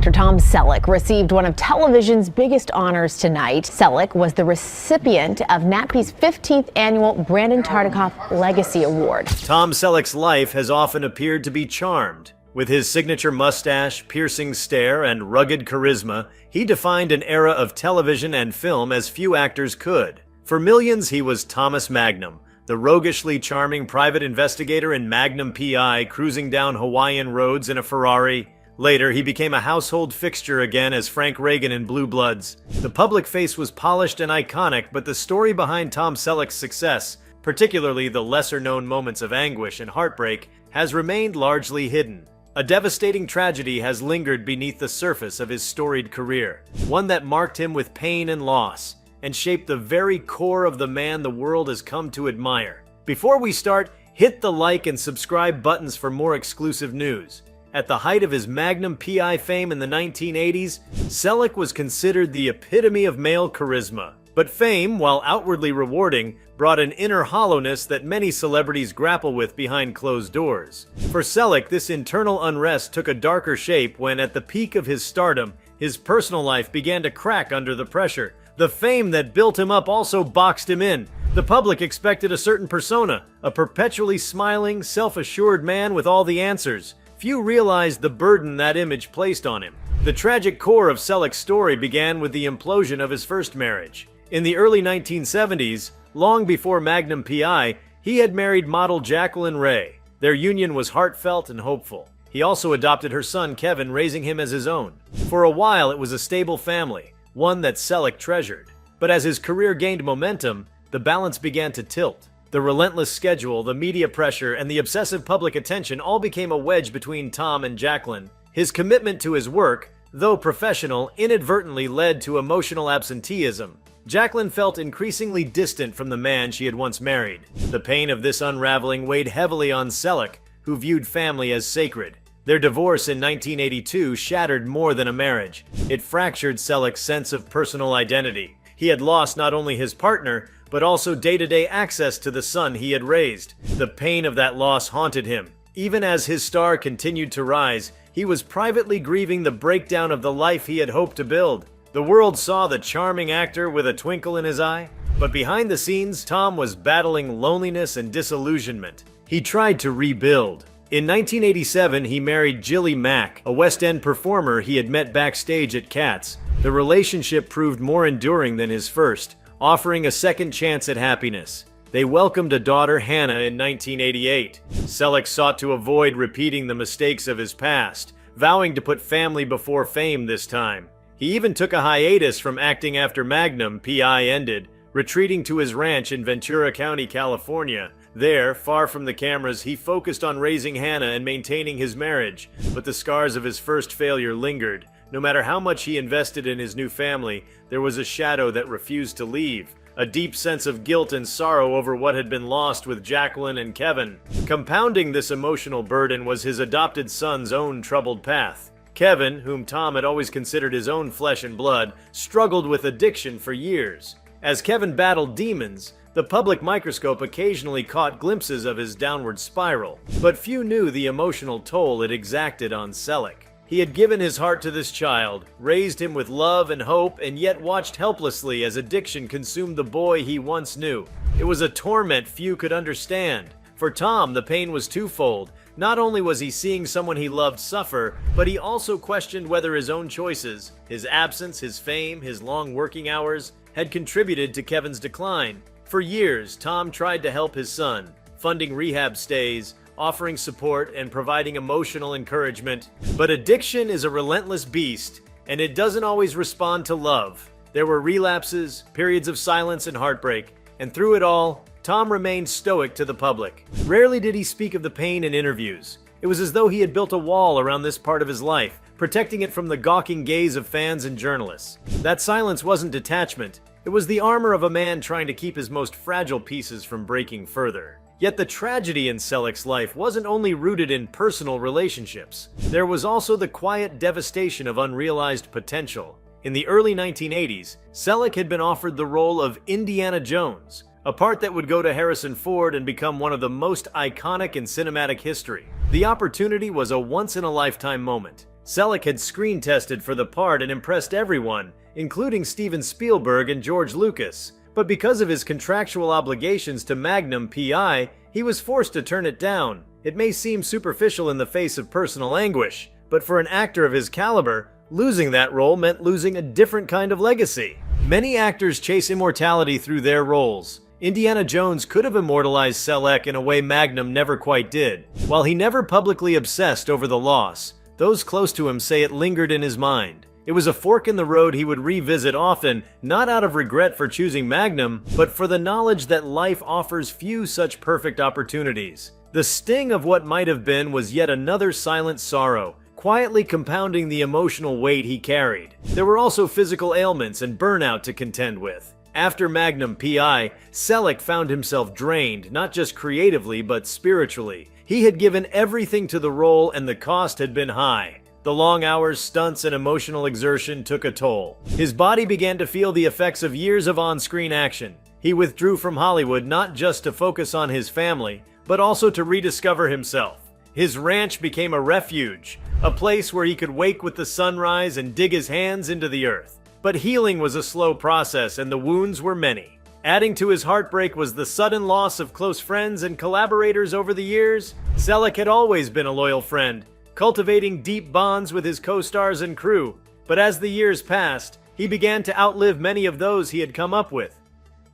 Actor Tom Selleck received one of television's biggest honors tonight. Selleck was the recipient of NATPE's 15th annual Brandon Tartikoff Legacy Award. Tom Selleck's life has often appeared to be charmed. With his signature mustache, piercing stare, and rugged charisma, he defined an era of television and film as few actors could. For millions, he was Thomas Magnum, the roguishly charming private investigator in Magnum P.I. cruising down Hawaiian roads in a Ferrari. Later, he became a household fixture again as Frank Reagan in Blue Bloods. The public face was polished and iconic, but the story behind Tom Selleck's success, particularly the lesser-known moments of anguish and heartbreak, has remained largely hidden. A devastating tragedy has lingered beneath the surface of his storied career, one that marked him with pain and loss, and shaped the very core of the man the world has come to admire. Before we start, hit the like and subscribe buttons for more exclusive news. At the height of his Magnum P.I. fame in the 1980s, Selleck was considered the epitome of male charisma. But fame, while outwardly rewarding, brought an inner hollowness that many celebrities grapple with behind closed doors. For Selleck, this internal unrest took a darker shape when, at the peak of his stardom, his personal life began to crack under the pressure. The fame that built him up also boxed him in. The public expected a certain persona, a perpetually smiling, self-assured man with all the answers. Few realized the burden that image placed on him. The tragic core of Selleck's story began with the implosion of his first marriage. In the early 1970s, long before Magnum P.I., he had married model Jacqueline Ray. Their union was heartfelt and hopeful. He also adopted her son Kevin, raising him as his own. For a while, it was a stable family, one that Selleck treasured. But as his career gained momentum, the balance began to tilt. The relentless schedule, the media pressure, and the obsessive public attention all became a wedge between Tom and Jacqueline. His commitment to his work, though professional, inadvertently led to emotional absenteeism. Jacqueline felt increasingly distant from the man she had once married. The pain of this unraveling weighed heavily on Selleck, who viewed family as sacred. Their divorce in 1982 shattered more than a marriage. It fractured Selleck's sense of personal identity. He had lost not only his partner, but also day-to-day access to the son he had raised. The pain of that loss haunted him. Even as his star continued to rise, he was privately grieving the breakdown of the life he had hoped to build. The world saw the charming actor with a twinkle in his eye, but behind the scenes, Tom was battling loneliness and disillusionment. He tried to rebuild. In 1987, he married Jilly Mack, a West End performer he had met backstage at Cats. The relationship proved more enduring than his first, offering a second chance at happiness. They welcomed a daughter, Hannah, in 1988. Selleck sought to avoid repeating the mistakes of his past, vowing to put family before fame this time. He even took a hiatus from acting after Magnum P.I. ended, retreating to his ranch in Ventura County, California. There, far from the cameras, he focused on raising Hannah and maintaining his marriage, but the scars of his first failure lingered. No matter how much he invested in his new family, there was a shadow that refused to leave. A deep sense of guilt and sorrow over what had been lost with Jacqueline and Kevin. Compounding this emotional burden was his adopted son's own troubled path. Kevin, whom Tom had always considered his own flesh and blood, struggled with addiction for years. As Kevin battled demons, the public microscope occasionally caught glimpses of his downward spiral, but few knew the emotional toll it exacted on Selleck. He had given his heart to this child, raised him with love and hope, and yet watched helplessly as addiction consumed the boy he once knew. It was a torment few could understand. For Tom, the pain was twofold. Not only was he seeing someone he loved suffer, but he also questioned whether his own choices, his absence, his fame, his long working hours, had contributed to Kevin's decline. For years, Tom tried to help his son, funding rehab stays, offering support, and providing emotional encouragement. But addiction is a relentless beast, and it doesn't always respond to love. There were relapses, periods of silence and heartbreak, and through it all, Tom remained stoic to the public. Rarely did he speak of the pain in interviews. It was as though he had built a wall around this part of his life, protecting it from the gawking gaze of fans and journalists. That silence wasn't detachment. It was the armor of a man trying to keep his most fragile pieces from breaking further. Yet the tragedy in Selleck's life wasn't only rooted in personal relationships. There was also the quiet devastation of unrealized potential. In the early 1980s, Selleck had been offered the role of Indiana Jones, a part that would go to Harrison Ford and become one of the most iconic in cinematic history. The opportunity was a once-in-a-lifetime moment. Selleck had screen tested for the part and impressed everyone, including Steven Spielberg and George Lucas. But because of his contractual obligations to Magnum P.I, he was forced to turn it down. It may seem superficial in the face of personal anguish, but for an actor of his caliber, losing that role meant losing a different kind of legacy. Many actors chase immortality through their roles. Indiana Jones could have immortalized Selleck in a way Magnum never quite did. While he never publicly obsessed over the loss, those close to him say it lingered in his mind. It was a fork in the road he would revisit often, not out of regret for choosing Magnum, but for the knowledge that life offers few such perfect opportunities. The sting of what might have been was yet another silent sorrow, quietly compounding the emotional weight he carried. There were also physical ailments and burnout to contend with. After Magnum P.I, Selleck found himself drained, not just creatively, but spiritually. He had given everything to the role and the cost had been high. The long hours, stunts, and emotional exertion took a toll. His body began to feel the effects of years of on-screen action. He withdrew from Hollywood not just to focus on his family, but also to rediscover himself. His ranch became a refuge, a place where he could wake with the sunrise and dig his hands into the earth. But healing was a slow process and the wounds were many. Adding to his heartbreak was the sudden loss of close friends and collaborators over the years. Selleck had always been a loyal friend, cultivating deep bonds with his co-stars and crew. But as the years passed, he began to outlive many of those he had come up with.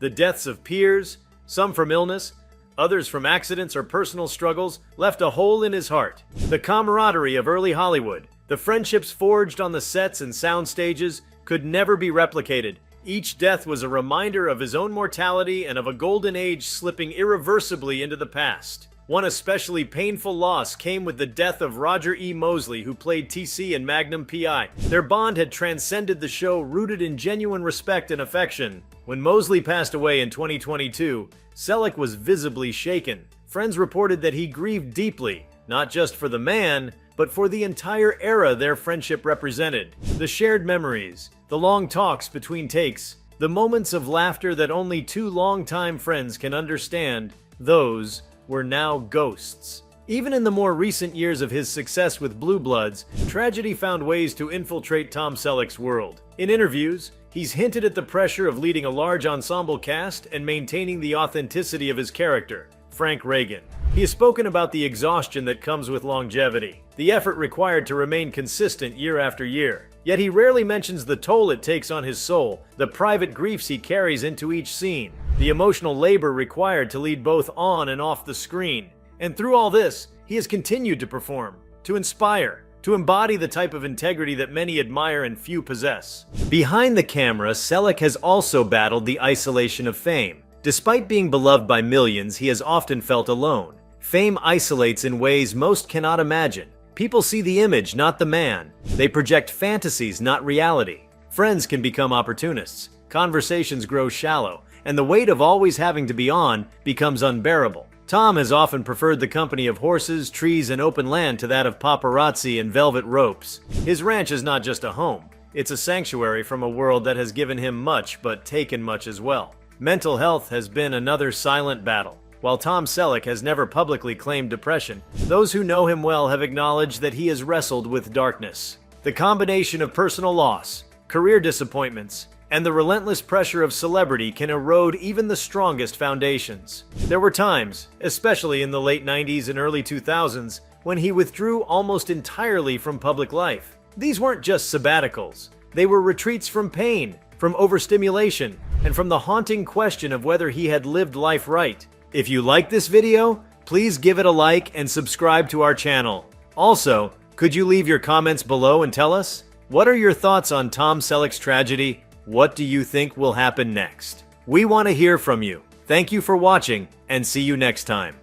The deaths of peers, some from illness, others from accidents or personal struggles, left a hole in his heart. The camaraderie of early Hollywood, the friendships forged on the sets and sound stages, could never be replicated. Each death was a reminder of his own mortality and of a golden age slipping irreversibly into the past. One especially painful loss came with the death of Roger E. Mosley, who played TC in Magnum P.I. Their bond had transcended the show, rooted in genuine respect and affection. When Mosley passed away in 2022, Selleck was visibly shaken. Friends reported that he grieved deeply, not just for the man, but for the entire era their friendship represented. The shared memories, the long talks between takes, the moments of laughter that only two longtime friends can understand, those were now ghosts. Even in the more recent years of his success with Blue Bloods, tragedy found ways to infiltrate Tom Selleck's world. In interviews, he's hinted at the pressure of leading a large ensemble cast and maintaining the authenticity of his character, Frank Reagan. He has spoken about the exhaustion that comes with longevity, the effort required to remain consistent year after year. Yet he rarely mentions the toll it takes on his soul, the private griefs he carries into each scene, the emotional labor required to lead both on and off the screen. And through all this, he has continued to perform, to inspire, to embody the type of integrity that many admire and few possess. Behind the camera, Selleck has also battled the isolation of fame. Despite being beloved by millions, he has often felt alone. Fame isolates in ways most cannot imagine. People see the image, not the man. They project fantasies, not reality. Friends can become opportunists. Conversations grow shallow, and the weight of always having to be on becomes unbearable. Tom has often preferred the company of horses, trees, and open land to that of paparazzi and velvet ropes. His ranch is not just a home. It's a sanctuary from a world that has given him much, but taken much as well. Mental health has been another silent battle. While Tom Selleck has never publicly claimed depression, those who know him well have acknowledged that he has wrestled with darkness. The combination of personal loss, career disappointments, and the relentless pressure of celebrity can erode even the strongest foundations. There were times, especially in the late 90s and early 2000s, when he withdrew almost entirely from public life. These weren't just sabbaticals. They were retreats from pain, from overstimulation, and from the haunting question of whether he had lived life right. If you like this video, please give it a like and subscribe to our channel. Also, could you leave your comments below and tell us? What are your thoughts on Tom Selleck's tragedy? What do you think will happen next? We want to hear from you. Thank you for watching, and see you next time.